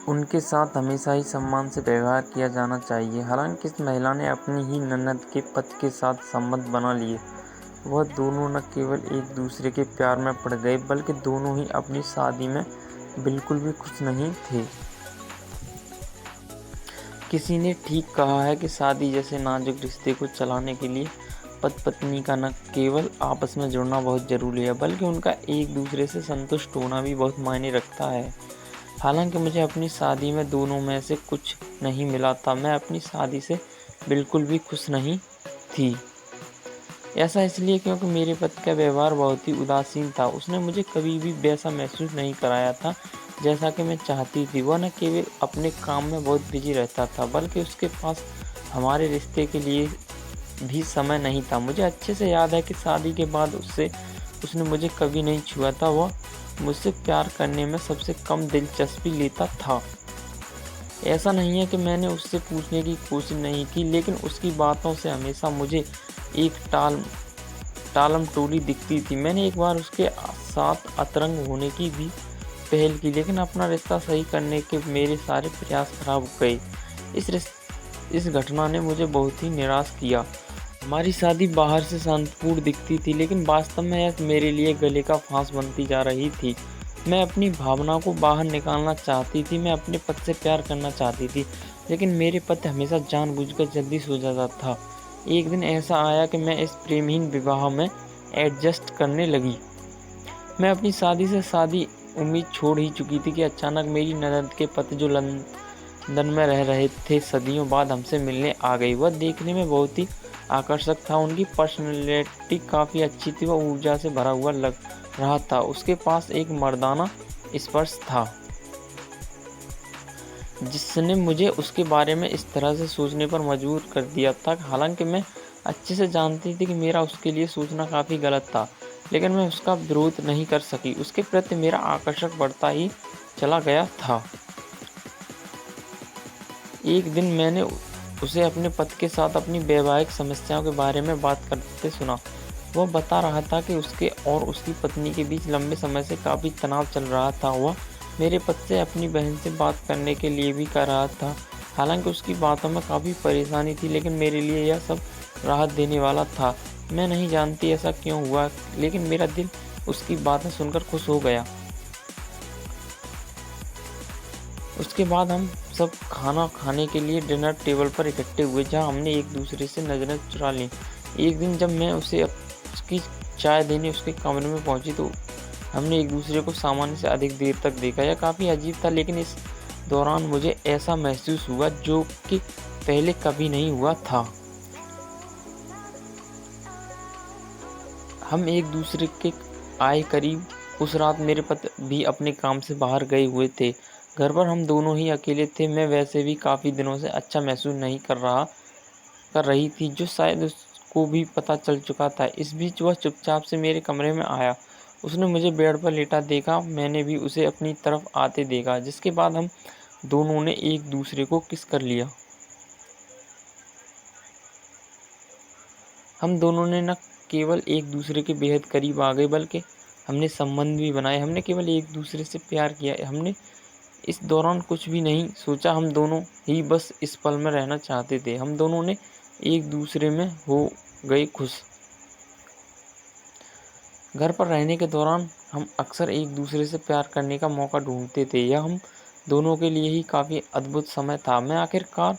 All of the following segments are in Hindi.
उनके साथ हमेशा ही सम्मान से व्यवहार किया जाना चाहिए। हालांकि इस महिला ने अपनी ही ननद के पति के साथ संबंध बना लिए। वह दोनों न केवल एक दूसरे के प्यार में पड़ गए बल्कि दोनों ही अपनी शादी में बिल्कुल भी खुश नहीं थे। किसी ने ठीक कहा है कि शादी जैसे नाजुक रिश्ते को चलाने के लिए पति पत्नी का न केवल आपस में जुड़ना बहुत ज़रूरी है बल्कि उनका एक दूसरे से संतुष्ट होना भी बहुत मायने रखता है। हालांकि मुझे अपनी शादी में दोनों में से कुछ नहीं मिला था। मैं अपनी शादी से बिल्कुल भी खुश नहीं थी। ऐसा इसलिए क्योंकि मेरे पति का व्यवहार बहुत ही उदासीन था। उसने मुझे कभी भी वैसा महसूस नहीं कराया था जैसा कि मैं चाहती थी। वह न केवल अपने काम में बहुत बिजी रहता था बल्कि उसके पास हमारे रिश्ते के लिए भी समय नहीं था। मुझे अच्छे से याद है कि शादी के बाद उसने मुझे कभी नहीं छुआ था। वह मुझसे प्यार करने में सबसे कम दिलचस्पी लेता था। ऐसा नहीं है कि मैंने उससे पूछने की कोशिश नहीं की, लेकिन उसकी बातों से हमेशा मुझे एक टालम टोली दिखती थी। मैंने एक बार उसके साथ अतरंग होने की भी पहल की, लेकिन अपना रिश्ता सही करने के मेरे सारे प्रयास खराब हो गए। इस घटना ने मुझे बहुत ही निराश किया। हमारी शादी बाहर से शांतिपूर्ण दिखती थी, लेकिन वास्तव में यह मेरे लिए गले का फांस बनती जा रही थी। मैं अपनी भावनाओं को बाहर निकालना चाहती थी। मैं अपने पति से प्यार करना चाहती थी, लेकिन मेरे पति हमेशा जानबूझकर जल्दी सो जाता था। एक दिन ऐसा आया कि मैं इस प्रेमहीन विवाह में एडजस्ट करने लगी। मैं अपनी शादी से सारी उम्मीद छोड़ ही चुकी थी कि अचानक मेरी ननद के पति जो लंदन में रह रहे थे, सदियों बाद हमसे मिलने आ गई। वह देखने में बहुत ही आकर्षक था। उनकी पर्सनैलिटी काफ़ी अच्छी थी। वह ऊर्जा से भरा हुआ लग रहा था। उसके पास एक मर्दाना स्पर्श था जिसने मुझे उसके बारे में इस तरह से सोचने पर मजबूर कर दिया था। हालांकि मैं अच्छे से जानती थी कि मेरा उसके लिए सोचना काफ़ी गलत था, लेकिन मैं उसका विरोध नहीं कर सकी। उसके प्रति मेरा आकर्षण बढ़ता ही चला गया था। एक दिन मैंने उसे अपने पति के साथ अपनी वैवाहिक समस्याओं के बारे में बात करते सुना। वह बता रहा था कि उसके और उसकी पत्नी के बीच लंबे समय से काफ़ी तनाव चल रहा था। वह मेरे पति से अपनी बहन से बात करने के लिए भी कह रहा था। हालांकि उसकी बातों में काफ़ी परेशानी थी, लेकिन मेरे लिए यह सब राहत देने वाला था। मैं नहीं जानती ऐसा क्यों हुआ, लेकिन मेरा दिल उसकी बातें सुनकर खुश हो गया। उसके बाद हम सब खाना खाने के लिए डिनर टेबल पर इकट्ठे हुए, जहां हमने एक दूसरे से नज़रें चुरा लीं। एक दिन जब मैं उसे उसकी चाय देने उसके कमरे में पहुंची तो हमने एक दूसरे को सामान्य से अधिक देर तक देखा। यह काफ़ी अजीब था, लेकिन इस दौरान मुझे ऐसा महसूस हुआ जो कि पहले कभी नहीं हुआ था। हम एक दूसरे के आए करीब। उस रात मेरे पति भी अपने काम से बाहर गए हुए थे। घर पर हम दोनों ही अकेले थे। मैं वैसे भी काफ़ी दिनों से अच्छा महसूस नहीं कर रही थी, जो शायद उसको भी पता चल चुका था। इस बीच वह चुपचाप से मेरे कमरे में आया। उसने मुझे बेड पर लेटा देखा। मैंने भी उसे अपनी तरफ आते देखा, जिसके बाद हम दोनों ने एक दूसरे को किस कर लिया। हम दोनों ने न केवल एक दूसरे के बेहद करीब आ गए, बल्कि हमने संबंध भी बनाए। हमने केवल एक दूसरे से प्यार किया। हमने इस दौरान कुछ भी नहीं सोचा। हम दोनों ही बस इस पल में रहना चाहते थे। हम दोनों ने एक दूसरे में हो गए खुश। घर पर रहने के दौरान हम अक्सर एक दूसरे से प्यार करने का मौका ढूंढते थे। यह हम दोनों के लिए ही काफ़ी अद्भुत समय था। मैं आखिरकार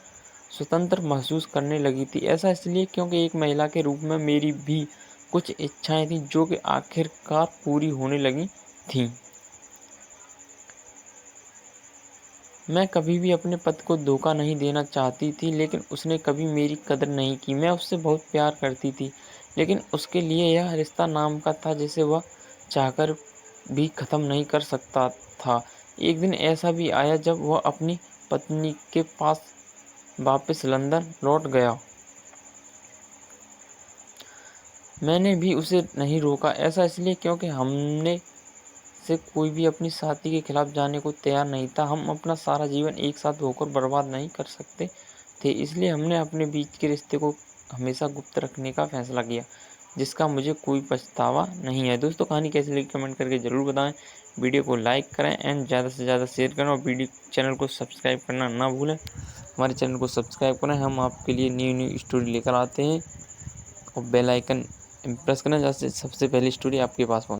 स्वतंत्र महसूस करने लगी थी। ऐसा इसलिए क्योंकि एक महिला के रूप में मेरी भी कुछ इच्छाएं थीं जो कि आखिरकार पूरी होने लगी थीं। मैं कभी भी अपने पति को धोखा नहीं देना चाहती थी, लेकिन उसने कभी मेरी कदर नहीं की। मैं उससे बहुत प्यार करती थी, लेकिन उसके लिए यह रिश्ता नाम का था जिसे वह चाहकर भी ख़त्म नहीं कर सकता था। एक दिन ऐसा भी आया जब वह अपनी पत्नी के पास वापस लंदन लौट गया। मैंने भी उसे नहीं रोका। ऐसा इसलिए क्योंकि हमने से कोई भी अपनी साथी के खिलाफ जाने को तैयार नहीं था। हम अपना सारा जीवन एक साथ होकर बर्बाद नहीं कर सकते थे, इसलिए हमने अपने बीच के रिश्ते को हमेशा गुप्त रखने का फैसला किया। जिसका मुझे कोई पछतावा नहीं है। दोस्तों कहानी कैसी लगी कमेंट करके ज़रूर बताएं। वीडियो को लाइक करें एंड ज़्यादा से ज़्यादा शेयर करें और चैनल को सब्सक्राइब करना ना भूलें। हमारे चैनल को सब्सक्राइब करें, हम आपके लिए न्यू स्टोरी लेकर आते हैं। और बेल आइकन प्रेस करें जैसे सबसे पहली स्टोरी आपके पास पहुँचे।